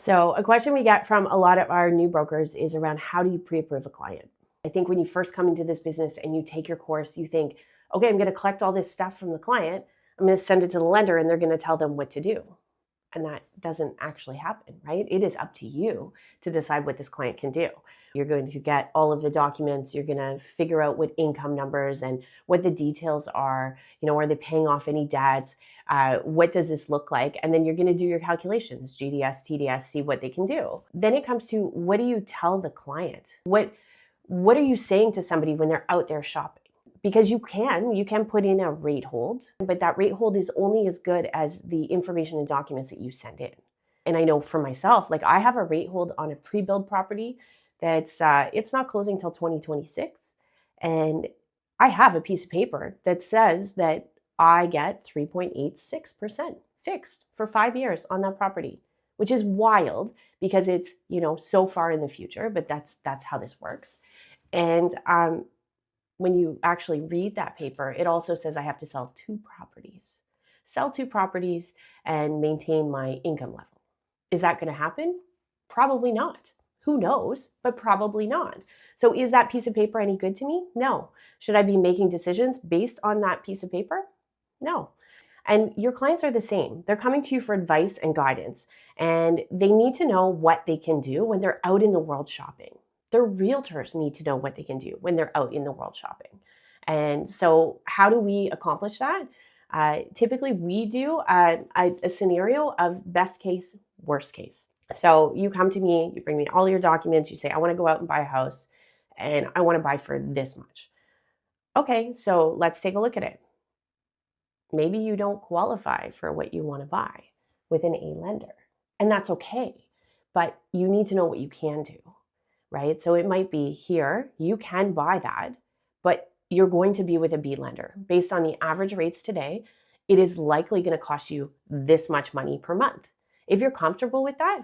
So a question we get from a lot of our new brokers is around how do you pre-approve a client? I think when you first come into this business and you take your course, you think, okay, I'm going to collect all this stuff from the client. I'm going to send it to the lender and they're going to tell them what to do. And that doesn't actually happen, right? It is up to you to decide what this client can do. You're going to get all of the documents. You're going to figure out what income numbers and what the details are. Are they paying off any debts? What does this look like? And then you're going to do your calculations, GDS, TDS, see what they can do. Then it comes to, what do you tell the client? What are you saying to somebody when they're out there shopping? Because you can put in a rate hold, but that rate hold is only as good as the information and documents that you send in. And I know for myself, like I have a rate hold on a pre-build property that's it's not closing till 2026. And I have a piece of paper that says that I get 3.86% fixed for 5 years on that property, which is wild because it's, so far in the future, but that's how this works. And when you actually read that paper, it also says I have to sell two properties and maintain my income level. Is that going to happen? Probably not. Who knows, but probably not. So is that piece of paper any good to me? No. Should I be making decisions based on that piece of paper? No. And your clients are the same. They're coming to you for advice and guidance, and they need to know what they can do when they're out in the world shopping. Their realtors need to know what they can do when they're out in the world shopping. And so how do we accomplish that? Typically, we do a scenario of best case, worst case. So you come to me, you bring me all your documents, you say, I want to go out and buy a house and I want to buy for this much. Okay, so let's take a look at it. Maybe you don't qualify for what you want to buy with an A lender, and that's okay. But you need to know what you can do. Right? So it might be here, you can buy that, but you're going to be with a B lender. Based on the average rates today, it is likely going to cost you this much money per month. If you're comfortable with that,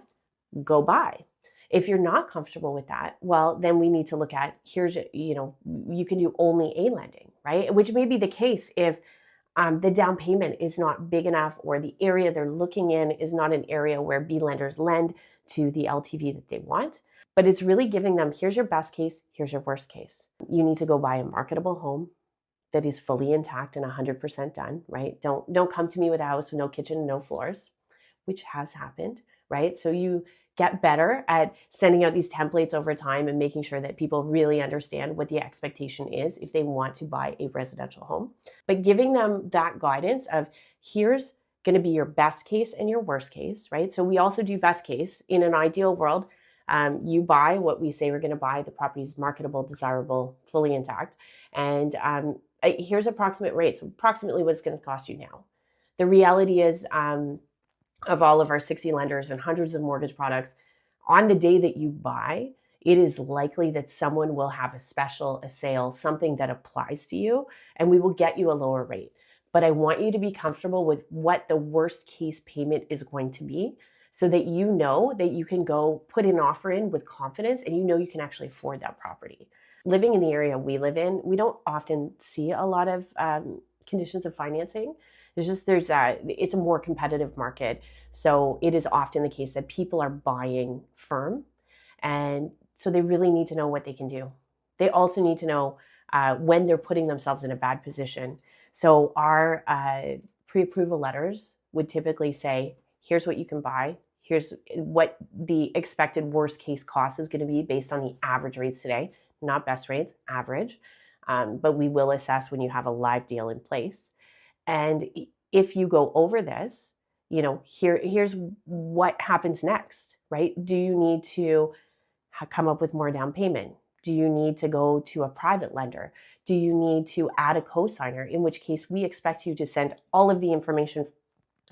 go buy. If you're not comfortable with that, well, then we need to look at, you can do only A lending, right? Which may be the case if the down payment is not big enough or the area they're looking in is not an area where B lenders lend to the LTV that they want. But it's really giving them, here's your best case, here's your worst case. You need to go buy a marketable home that is fully intact and 100% done, right? Don't come to me with a house with no kitchen and no floors, which has happened, right? So you get better at sending out these templates over time and making sure that people really understand what the expectation is if they want to buy a residential home. But giving them that guidance of, here's going to be your best case and your worst case, right? So we also do best case. In an ideal world, you buy what we say we're going to buy. The property is marketable, desirable, fully intact. And here's approximate rates, approximately what it's going to cost you now. The reality is, of all of our 60 lenders and hundreds of mortgage products, on the day that you buy, it is likely that someone will have a special, a sale, something that applies to you, and we will get you a lower rate. But I want you to be comfortable with what the worst case payment is going to be, so that you know that you can go put an offer in with confidence and you can actually afford that property. Living in the area we live in, we don't often see a lot of conditions of financing. It's a more competitive market. So it is often the case that people are buying firm. And so they really need to know what they can do. They also need to know when they're putting themselves in a bad position. So our pre-approval letters would typically say, here's what you can buy. Here's what the expected worst case cost is going to be based on the average rates today, not best rates, average. But we will assess when you have a live deal in place. And if you go over this, here's what happens next, right? Do you need to come up with more down payment? Do you need to go to a private lender? Do you need to add a cosigner? In which case we expect you to send all of the information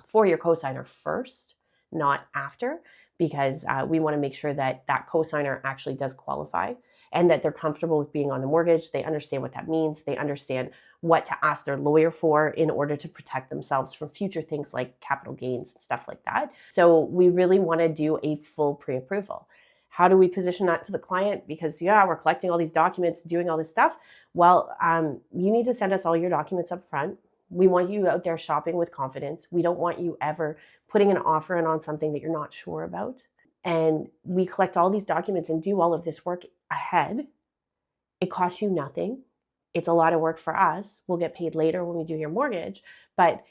for your cosigner first, not after, because we want to make sure that that cosigner actually does qualify and that they're comfortable with being on the mortgage. They understand what that means. They understand what to ask their lawyer for in order to protect themselves from future things like capital gains and stuff like that. So we really want to do a full pre-approval. How do we position that to the client? Because we're collecting all these documents, doing all this stuff. Well, you need to send us all your documents up front. We want you out there shopping with confidence. We don't want you ever putting an offer in on something that you're not sure about. and we collect all these documents and do all of this work ahead, it costs you nothing. It's a lot of work for us. We'll get paid later when we do your mortgage, but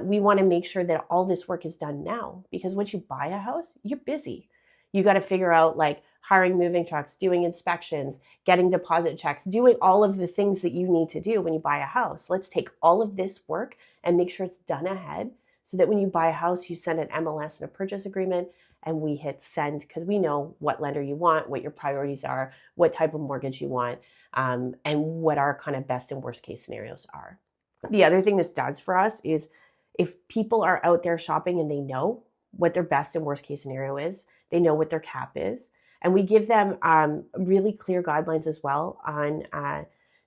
we want to make sure that all this work is done now, because once you buy a house, you're busy. You got to figure out like hiring moving trucks, doing inspections, getting deposit checks, doing all of the things that you need to do when you buy a house. Let's take all of this work and make sure it's done ahead, so that when you buy a house, you send an MLS and a purchase agreement, and we hit send, because we know what lender you want, what your priorities are, what type of mortgage you want, and what our kind of best and worst case scenarios are. The other thing this does for us is, if people are out there shopping and they know what their best and worst case scenario is, they know what their cap is, and we give them really clear guidelines as well on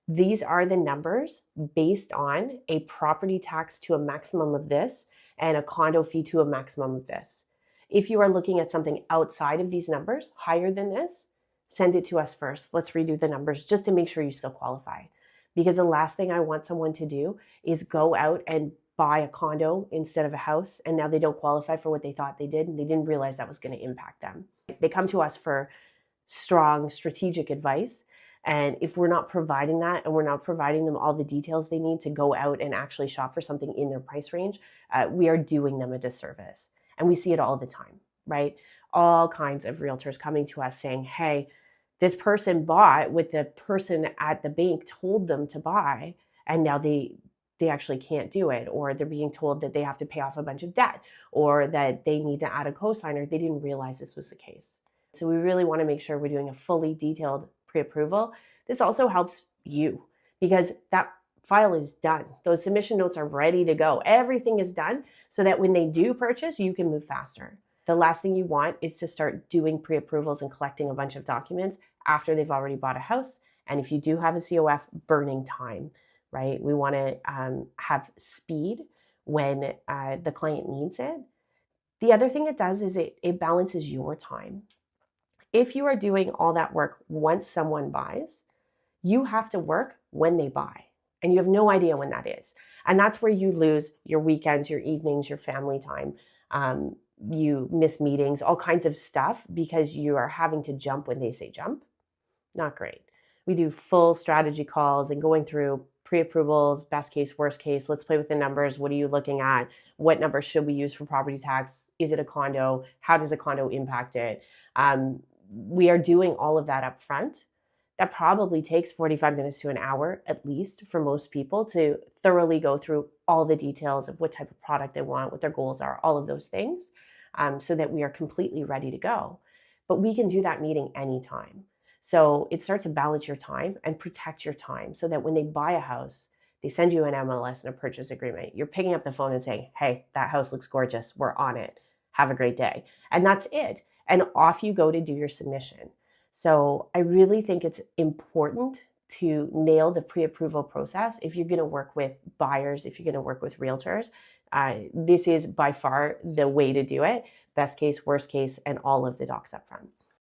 these are the numbers based on a property tax to a maximum of this and a condo fee to a maximum of this. If you are looking at something outside of these numbers, higher than this, send it to us first. Let's redo the numbers just to make sure you still qualify. Because the last thing I want someone to do is go out and buy a condo instead of a house, and now they don't qualify for what they thought they did, and they didn't realize that was going to impact them. They come to us for strong strategic advice, and if we're not providing that, and we're not providing them all the details they need to go out and actually shop for something in their price range, we are doing them a disservice. And we see it all the time, right? All kinds of realtors coming to us saying, hey, this person bought what the person at the bank told them to buy, and now they actually can't do it, or they're being told that they have to pay off a bunch of debt, or that they need to add a cosigner. They didn't realize this was the case. So we really want to make sure we're doing a fully detailed pre-approval. This also helps you, because that file is done. Those submission notes are ready to go. Everything is done so that when they do purchase, you can move faster. The last thing you want is to start doing pre-approvals and collecting a bunch of documents after they've already bought a house. And if you do have a COF, burning time, right? We want to have speed when the client needs it. The other thing it does is it balances your time. If you are doing all that work once someone buys, you have to work when they buy, and you have no idea when that is. And that's where you lose your weekends, your evenings, your family time. You miss meetings, all kinds of stuff, because you are having to jump when they say jump. Not great. We do full strategy calls and going through pre-approvals, best case, worst case. Let's play with the numbers. What are you looking at? What numbers should we use for property tax? Is it a condo? How does a condo impact it? We are doing all of that up front. That probably takes 45 minutes to an hour, at least, for most people to thoroughly go through all the details of what type of product they want, what their goals are, all of those things, so that we are completely ready to go. But we can do that meeting anytime. So it starts to balance your time and protect your time, so that when they buy a house, they send you an MLS and a purchase agreement. You're picking up the phone and saying, hey, that house looks gorgeous. We're on it. Have a great day. And that's it. And off you go to do your submission. So I really think it's important to nail the pre-approval process if you're going to work with buyers, if you're going to work with realtors. This is by far the way to do it. Best case, worst case, and all of the docs up front.